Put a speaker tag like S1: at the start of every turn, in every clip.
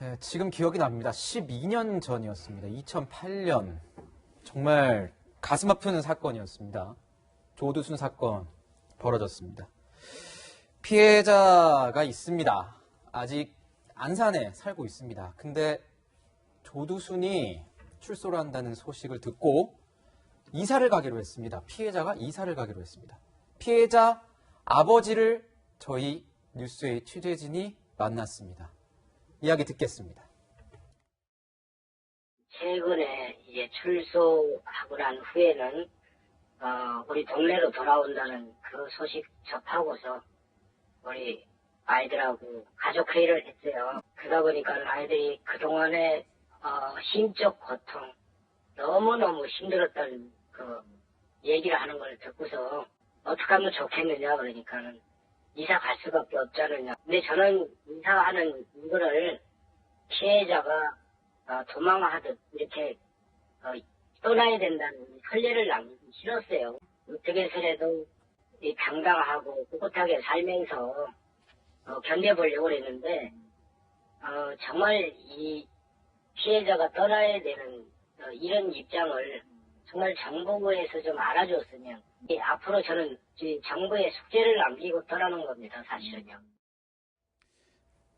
S1: 네, 지금 기억이 납니다. 12년 전이었습니다. 2008년. 정말 가슴 아픈 사건이었습니다. 조두순 사건 벌어졌습니다. 피해자가 있습니다. 아직 안산에 살고 있습니다. 근데 조두순이 출소를 한다는 소식을 듣고 이사를 가기로 했습니다. 피해자가 이사를 가기로 했습니다. 피해자 아버지를 저희 뉴스의 취재진이 만났습니다. 이야기 듣겠습니다.
S2: 최근에 이제 출소하고 난 후에는 우리 동네로 돌아온다는 그 소식 접하고서 우리 아이들하고 가족 회의를 했어요. 그러다 보니까 아이들이 그동안의 심적 고통, 너무너무 힘들었던 그 얘기를 하는 걸 듣고서 어떻게 하면 좋겠느냐 그러니까는 이사 갈 수밖에 없잖느냐. 근데 저는 이사하는 이거를 피해자가 도망하듯 이렇게 떠나야 된다는 설레를 남기기 싫었어요. 어떻게 해서라도 당당하고 꿋꿋하게 살면서 견뎌보려고 했는데 정말 이 피해자가 떠나야 되는 이런 입장을 정말 정부에서 좀 알아줬으면 앞으로 저는 정부에 숙제를 남기고 떠나는 겁니다. 사실은요.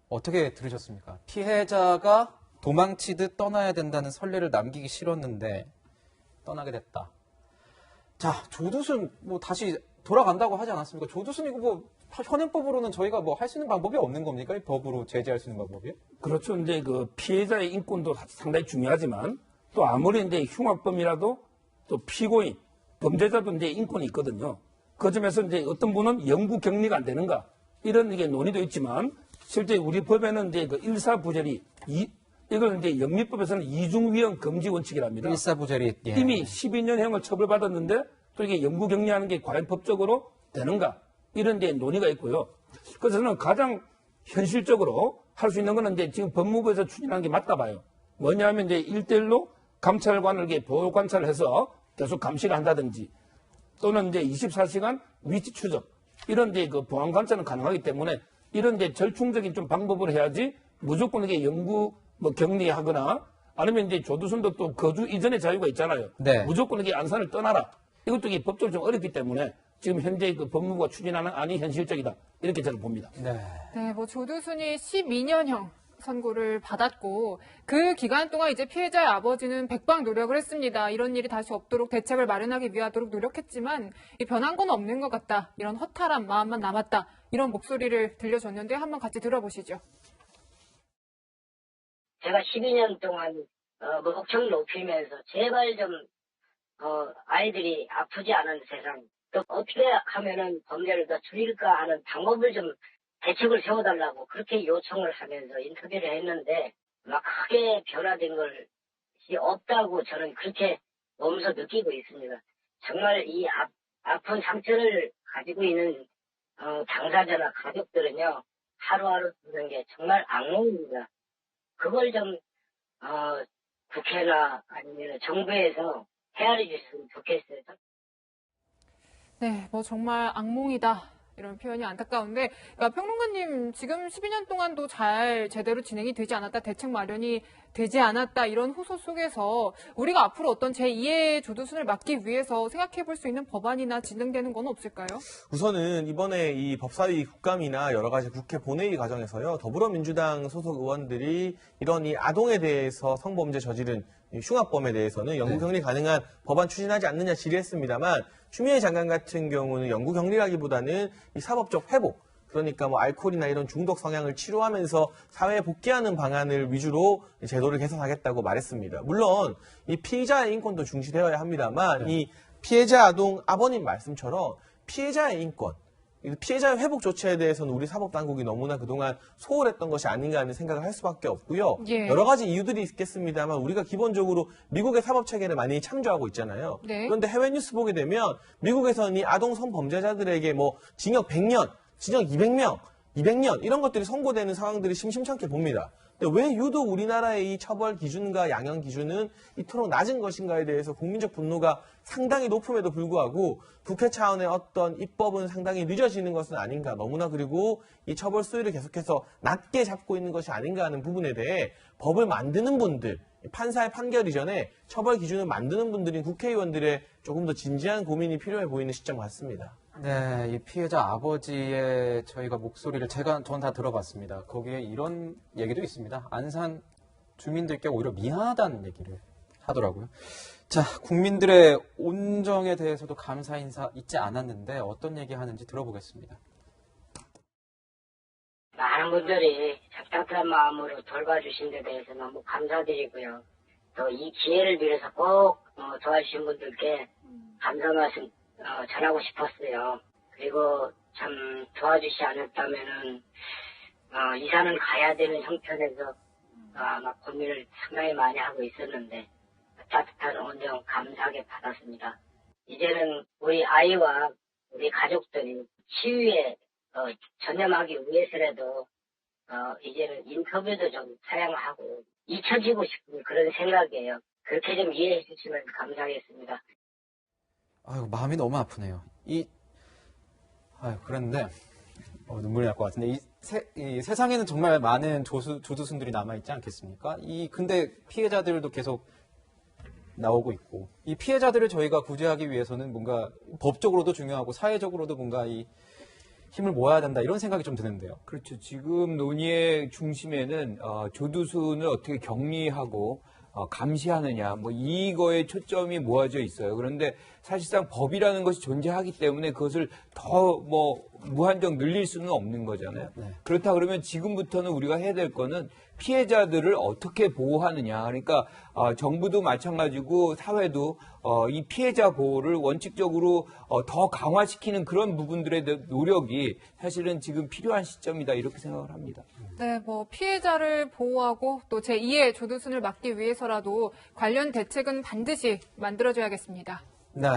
S1: 어떻게 들으셨습니까? 피해자가 도망치듯 떠나야 된다는 선례를 남기기 싫었는데 떠나게 됐다. 자, 조두순 다시 돌아간다고 하지 않았습니까? 조두순 이거 현행법으로는 저희가 할 수 있는 방법이 없는 겁니까? 이 법으로 제재할 수 있는 방법이요?
S3: 그렇죠. 이제 그 피해자의 인권도 상당히 중요하지만 또 아무리 이제 흉악범이라도 또 피고인, 범죄자도 이제 인권이 있거든요. 그 점에서 이제 어떤 분은 영구 격리가 안 되는가 이런 이게 논의도 있지만 실제 우리 법에는 이제 그 일사부절이 이걸 이제 영미법에서는 이중위험 금지 원칙이랍니다.
S1: 일사부절이
S3: 이미 12년형을 처벌받았는데 또 이게 영구 격리하는 게 과연 법적으로 되는가 이런 데 논의가 있고요. 그래서 저는 가장 현실적으로 할 수 있는 거는 이제 지금 법무부에서 추진하는 게 맞다 봐요. 뭐냐면 이제 1대1로 감찰관을 이렇게 보호 관찰을 해서 계속 감시를 한다든지 또는 이제 24시간 위치 추적 이런 이제 그 보안 관찰은 가능하기 때문에 이런 이제 절충적인 좀 방법을 해야지 무조건 이게 영구 격리하거나 아니면 이제 조두순도 또 거주 이전의 자유가 있잖아요.
S1: 네.
S3: 무조건 이게 안산을 떠나라. 이것도 이게 법적으로 좀 어렵기 때문에 지금 현재 그 법무부가 추진하는 안이 현실적이다. 이렇게 저는 봅니다.
S1: 네.
S4: 네, 조두순이 12년형 선고를 받았고 그 기간 동안 이제 피해자의 아버지는 백방 노력을 했습니다. 이런 일이 다시 없도록 대책을 마련하기 위하도록 노력했지만 변한 건 없는 것 같다. 이런 허탈한 마음만 남았다. 이런 목소리를 들려줬는데 한번 같이 들어보시죠.
S2: 제가 12년 동안 목청 높이면서 제발 좀 아이들이 아프지 않은 세상 또 어떻게 하면은 범죄를 더 줄일까 하는 방법을 좀 대책을 세워달라고 그렇게 요청을 하면서 인터뷰를 했는데 막 크게 변화된 것이 없다고 저는 그렇게 몸소 느끼고 있습니다. 정말 이 아픈 상처를 가지고 있는 당사자나 가족들은요 하루하루 드는 게 정말 악몽입니다. 그걸 좀 국회나 아니면 정부에서 헤아려 줬으면 좋겠어요.
S4: 네, 정말 악몽이다. 이런 표현이 안타까운데, 그러니까 평론가님 지금 12년 동안도 잘 제대로 진행이 되지 않았다, 대책 마련이 되지 않았다 이런 호소 속에서 우리가 앞으로 어떤 제2의 조두순을 막기 위해서 생각해 볼 수 있는 법안이나 진행되는 건 없을까요?
S5: 우선은 이번에 이 법사위 국감이나 여러 가지 국회 본회의 과정에서요, 더불어민주당 소속 의원들이 이런 이 아동에 대해서 성범죄 저지른 흉악범에 대해서는 영구격리 가능한 법안 추진하지 않느냐 질의했습니다만 추미애 장관 같은 경우는 영구격리라기보다는 이 사법적 회복, 그러니까 알코올이나 이런 중독 성향을 치료하면서 사회에 복귀하는 방안을 위주로 제도를 개선하겠다고 말했습니다. 물론 이 피의자의 인권도 중시되어야 합니다만 이 피해자 아동 아버님 말씀처럼 피해자의 인권, 피해자의 회복 조치에 대해서는 우리 사법당국이 너무나 그동안 소홀했던 것이 아닌가 하는 생각을 할 수밖에 없고요.
S4: 예.
S5: 여러 가지 이유들이 있겠습니다만 우리가 기본적으로 미국의 사법체계를 많이 참조하고 있잖아요.
S4: 네.
S5: 그런데 해외 뉴스 보게 되면 미국에서는 이 아동 성범죄자들에게 징역 100년, 징역 200년 이런 것들이 선고되는 상황들이 심심찮게 봅니다. 근데 왜 유독 우리나라의 이 처벌 기준과 양형 기준은 이토록 낮은 것인가에 대해서 국민적 분노가 상당히 높음에도 불구하고 국회 차원의 어떤 입법은 상당히 늦어지는 것은 아닌가. 너무나 그리고 이 처벌 수위를 계속해서 낮게 잡고 있는 것이 아닌가 하는 부분에 대해 법을 만드는 분들, 판사의 판결 이전에 처벌 기준을 만드는 분들인 국회의원들의 조금 더 진지한 고민이 필요해 보이는 시점 같습니다.
S1: 네, 이 피해자 아버지의 저희가 목소리를 전 다 들어봤습니다. 거기에 이런 얘기도 있습니다. 안산 주민들께 오히려 미안하다는 얘기를 하더라고요. 자, 국민들의 온정에 대해서도 감사 인사 잊지 않았는데 어떤 얘기 하는지 들어보겠습니다.
S2: 많은 분들이 답답한 마음으로 돌봐주신 데 대해서 너무 감사드리고요. 또 이 기회를 빌어서 꼭 도와주신 분들께 감사 말씀 전하고 싶었어요. 그리고 참 도와주시지 않았다면은 이사는 가야 되는 형편에서 막 고민을 상당히 많이 하고 있었는데 따뜻한 온정 감사하게 받았습니다. 이제는 우리 아이와 우리 가족들이 치유에 전념하기 위해서라도 이제는 인터뷰도 좀 사양하고 잊혀지고 싶은 그런 생각이에요. 그렇게 좀 이해해 주시면 감사하겠습니다.
S1: 아유, 마음이 너무 아프네요. 그랬는데, 눈물이 날 것 같은데, 이 세상에는 정말 많은 조두순들이 남아있지 않겠습니까? 근데 피해자들도 계속 나오고 있고, 이 피해자들을 저희가 구제하기 위해서는 뭔가 법적으로도 중요하고 사회적으로도 뭔가 이 힘을 모아야 된다, 이런 생각이 좀 드는데요.
S6: 그렇죠. 지금 논의의 중심에는 조두순을 어떻게 격리하고 감시하느냐, 이거에 초점이 모아져 있어요. 그런데 사실상 법이라는 것이 존재하기 때문에 그것을 더 무한정 늘릴 수는 없는 거잖아요.
S1: 네.
S6: 그렇다 그러면 지금부터는 우리가 해야 될 거는 피해자들을 어떻게 보호하느냐. 그러니까 정부도 마찬가지고 사회도 이 피해자 보호를 원칙적으로 더 강화시키는 그런 부분들의 노력이 사실은 지금 필요한 시점이다, 이렇게 생각을 합니다.
S4: 네, 피해자를 보호하고 또 제2의 조두순을 막기 위해서라도 관련 대책은 반드시 만들어줘야겠습니다.
S1: 네.